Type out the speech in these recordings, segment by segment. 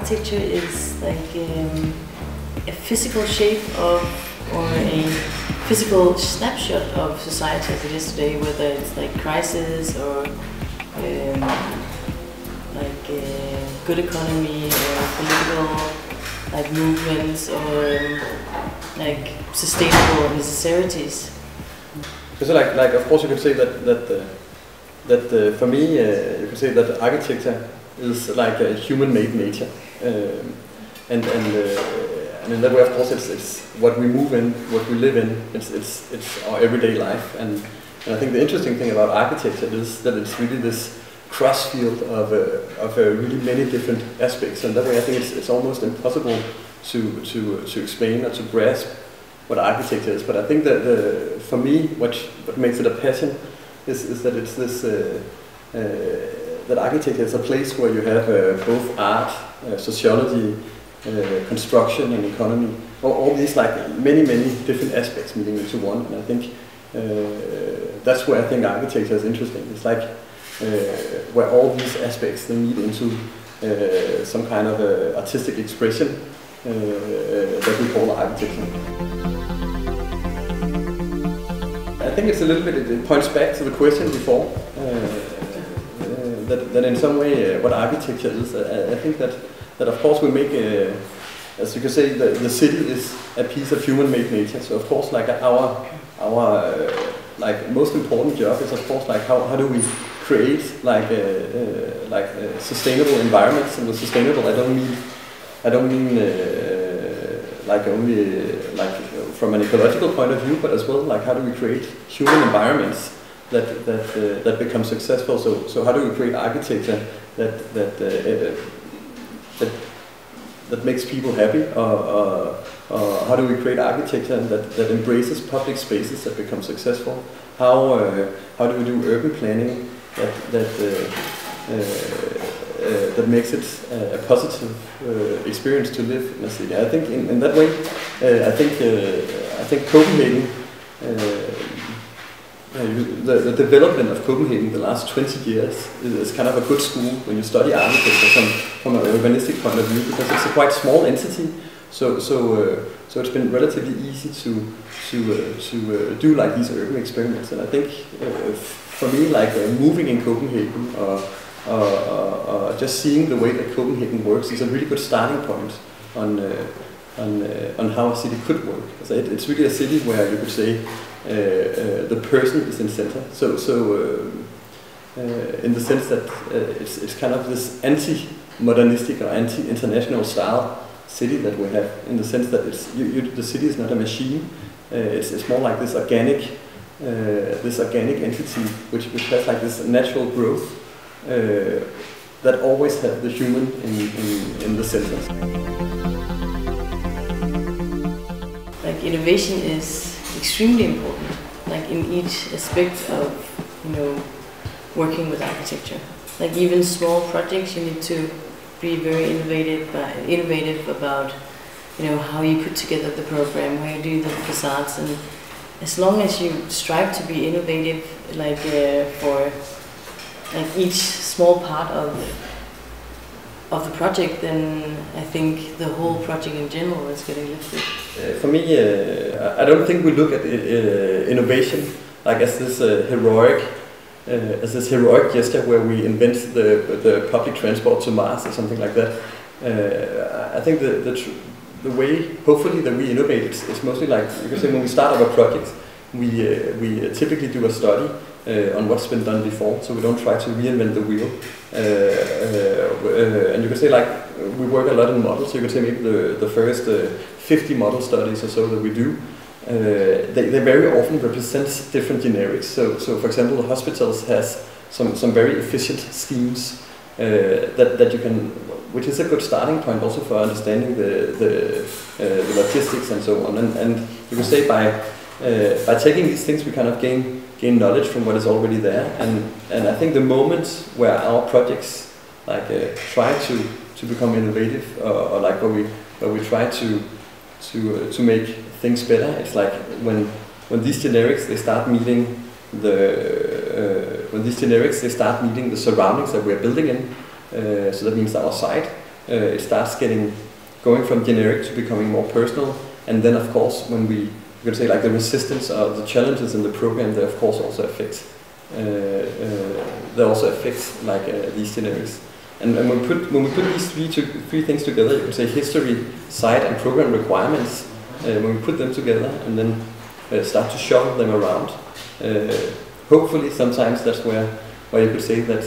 architecture is like a physical shape of, or a physical snapshot of society as it is today, whether it's like crisis or good economy or political like movements or like sustainable necessities. So like of course you could say that for me you could say that architecture is like a human-made nature, and in that way of course it's what we move in, what we live in, it's our everyday life, and I think the interesting thing about architecture is that it's really this cross field of really many different aspects, and that way I think it's almost impossible to explain or to grasp what architecture is. But I think that for me what makes it a passion is that it's this that architecture is a place where you have both art, sociology, construction and economy, all these like many different aspects meeting into one, and I think that's where I think architecture is interesting. It's like where all these aspects they meet into some kind of artistic expression that we call architecture. I think it's a little bit, it points back to the question before, that in some way what architecture is. I think that of course we make, as you could say, the city is a piece of human-made nature. So of course like our like most important job is of course like how do we create like sustainable environments. And with sustainable I don't mean like only like from an ecological point of view, but as well like how do we create human environments that become successful. So how do we create architecture that makes people happy, or how do we create architecture that embraces public spaces that become successful? How do we do urban planning that makes it a positive experience to live in a city? I think in that way, I think Copenhagen, the development of Copenhagen the last 20 years is kind of a good school when you study architecture from an urbanistic point of view, because it's a quite small entity. So it's been relatively easy to do like these urban experiments, and I think for me like moving in Copenhagen or just seeing the way that Copenhagen works is a really good starting point on how a city could work. So it's really a city where you could say the person is in center. So in the sense that it's kind of this anti-modernistic or anti-international style city that we have, in the sense that the city is not a machine. It's more like this organic entity which has like this natural growth that always have the human in the center. Like innovation is extremely important, like in each aspect of working with architecture. Like even small projects, you need to be very innovative about how you put together the program, how you do the facades, and as long as you strive to be innovative, like for like each small part of the project, then I think the whole project in general is getting lifted. For me, I don't think we look at innovation like as this heroic gesture where we invent the public transport to Mars or something like that. I think the way, hopefully, that we innovate it's mostly like, you can say, when we start our project, we typically do a study on what's been done before, so we don't try to reinvent the wheel. And you can say like we work a lot in models, so you can say maybe the first 50 model studies or so that we do, they very often represent different generics. So for example, the hospitals has some very efficient schemes that you can, which is a good starting point also for understanding the logistics and so on. And you can say by taking these things we kind of gain knowledge from what is already there. And I think the moment where our projects like try to become innovative, or like where we try to make things better, it's like when these generics they start meeting the surroundings that we're building in. So that means our site, it starts going from generic to becoming more personal. And then of course when you could say like the resistance or the challenges in the program, they of course also affect like these generics. And when we put these three things together, you could say history, site, and program requirements. When we put them together and then start to shuffle them around, hopefully sometimes that's where you could say that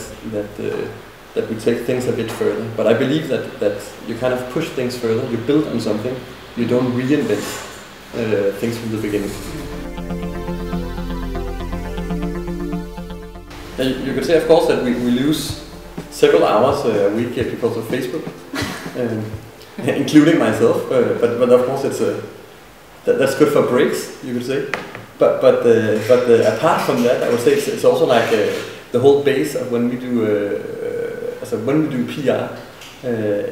we take things a bit further. But I believe that you kind of push things further. You build on something. You don't reinvent things from the beginning. And you could say, of course, that we lose several hours a week because of Facebook, including myself. But of course, that's good for breaks, you could say. But apart from that, I would say it's also like the whole base of when we do PR.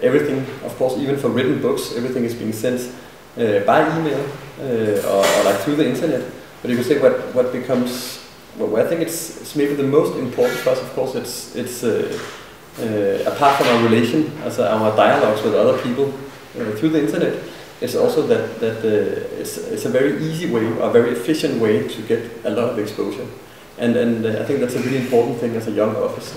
Everything, of course, even for written books, everything is being sent by email or like through the internet. But you could say what becomes. Well, I think it's maybe the most important for us. Of course, it's apart from our relation, our dialogues with other people through the internet. It's also that it's a very easy way, a very efficient way to get a lot of exposure, and I think that's a really important thing as a young office.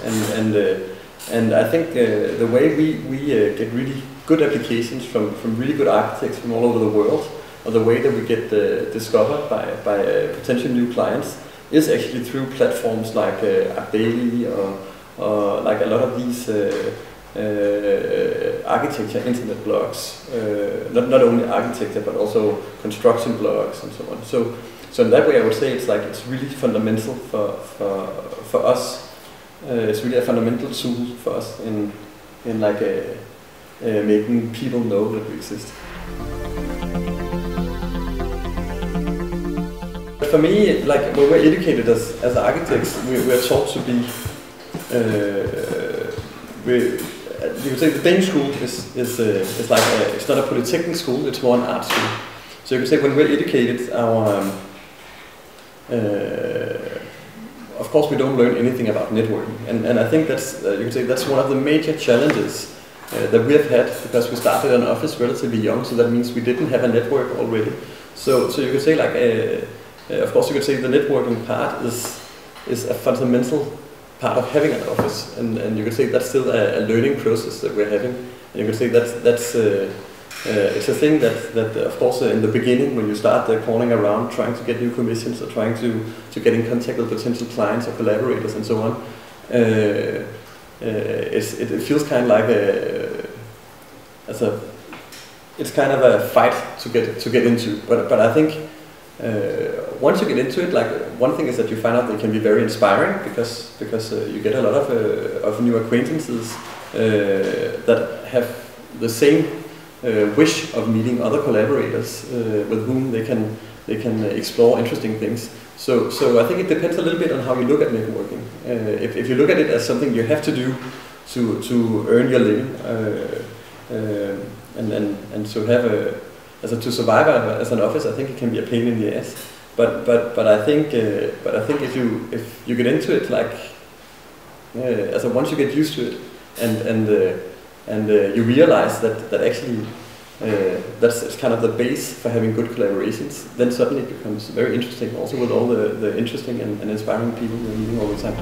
And I think the way we get really good applications from really good architects from all over the world, or the way that we get discovered by potential new clients, is actually through platforms like ArchDaily or like a lot of these architecture internet blogs. Not only architecture but also construction blogs and so on. So in that way, I would say it's really fundamental for us. It's really a fundamental tool for us in like making people know that we exist. For me, like when we're educated as architects, we're taught to be. You could say the Danish school is like it's not a polytechnic school; it's more an art school. So you could say when we're educated, of course we don't learn anything about networking, and I think that's you could say that's one of the major challenges that we have had, because we started an office relatively young. So that means we didn't have a network already. So you could say like. Of course, you could say the networking part is a fundamental part of having an office, and you could say that's still a learning process that we're having. And you could say that's it's a thing that of course in the beginning, when you start calling around trying to get new commissions or trying to get in contact with potential clients or collaborators and so on, it feels kind of like it's kind of a fight to get into. But I think. Once you get into it, like one thing is that you find out they can be very inspiring because you get a lot of new acquaintances that have the same wish of meeting other collaborators with whom they can explore interesting things. So I think it depends a little bit on how you look at networking. If you look at it as something you have to do to earn your living and to have to survive as an office, I think it can be a pain in the ass. But I think if you get into it, like once you get used to it and you realize that actually it's kind of the base for having good collaborations, then suddenly it becomes very interesting. Also with all the interesting and inspiring people we're meeting all the time.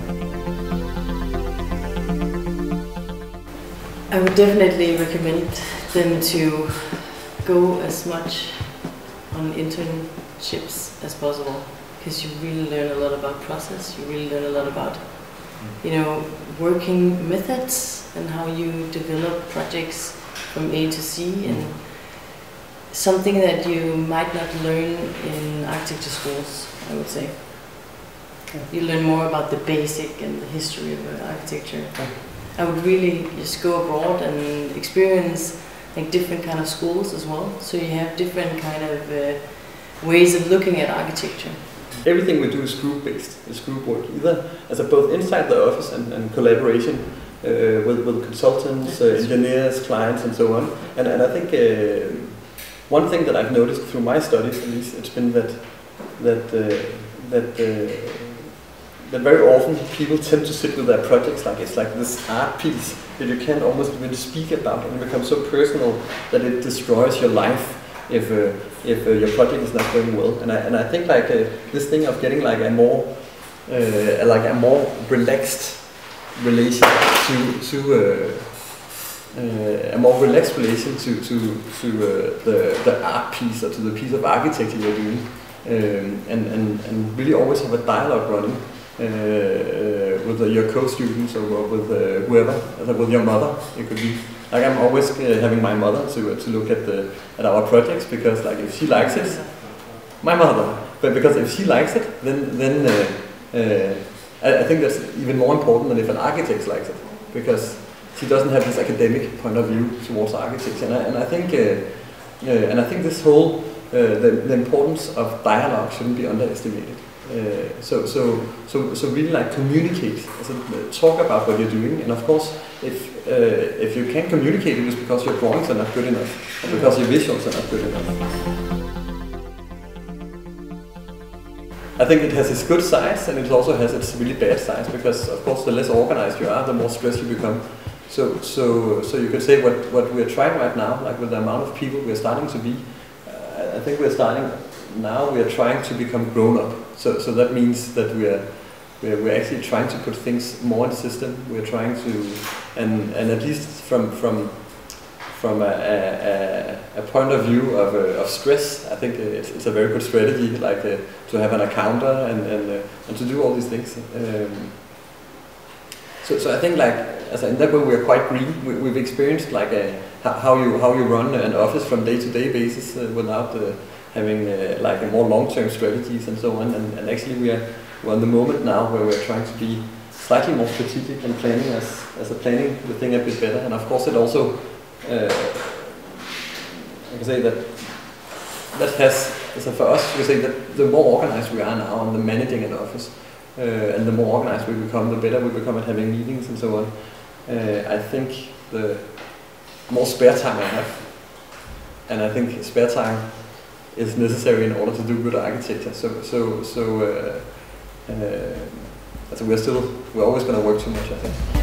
I would definitely recommend them to go as much on internships as possible, because you really learn a lot about process. You really learn a lot about, working methods and how you develop projects from A to C, and something that you might not learn in architecture schools, I would say. You learn more about the basic and the history of architecture. I would really just go abroad and experience like different kind of schools as well, so you have different kind of ways of looking at architecture. Everything we do is group-based, it's group work, either both inside the office and collaboration with consultants, engineers, clients, and so on. And I think one thing that I've noticed through my studies, at least, it's been that very often people tend to sit with their projects like it's like this art piece that you can't almost even speak about, and it becomes so personal that it destroys your life if your project is not going well. And I think like this thing of getting like a more relaxed relation to a more relaxed relation to the art piece or to the piece of architecture you're doing, and really always have a dialogue running with your co-students or with whoever, with your mother. It could be like I'm always having my mother to look at our projects, because like if she likes it, my mother. But because if she likes it, then I think that's even more important than if an architect likes it, because she doesn't have this academic point of view towards architecture. And I think this whole the importance of dialogue shouldn't be underestimated. So really like communicate, talk about what you're doing, and of course if you can't communicate it, it's because your drawings are not good enough, or because your visuals are not good enough. I think it has its good sides, and it also has its really bad sides, because of course the less organized you are, the more stressed you become. So you can say what we're trying right now, like with the amount of people we're starting to be, I think we're trying to become grown up. So that means that we're actually trying to put things more in the system. We're trying to, and at least from a point of view of stress, I think it's a very good strategy, like to have an accountant and to do all these things. So I think like in that way we're quite green. We've experienced like how you run an office from day-to-day basis without having like a more long-term strategies and so on. And actually we're in the moment now where we're trying to be slightly more strategic and planning planning the thing a bit better. And of course it also I can say that has, so for us, you can say that the more organized we are now on the managing an office, and the more organized we become, the better we become at having meetings and so on. I think the more spare time I have, and I think spare time is necessary in order to do good architecture. So we're always going to work too much, I think.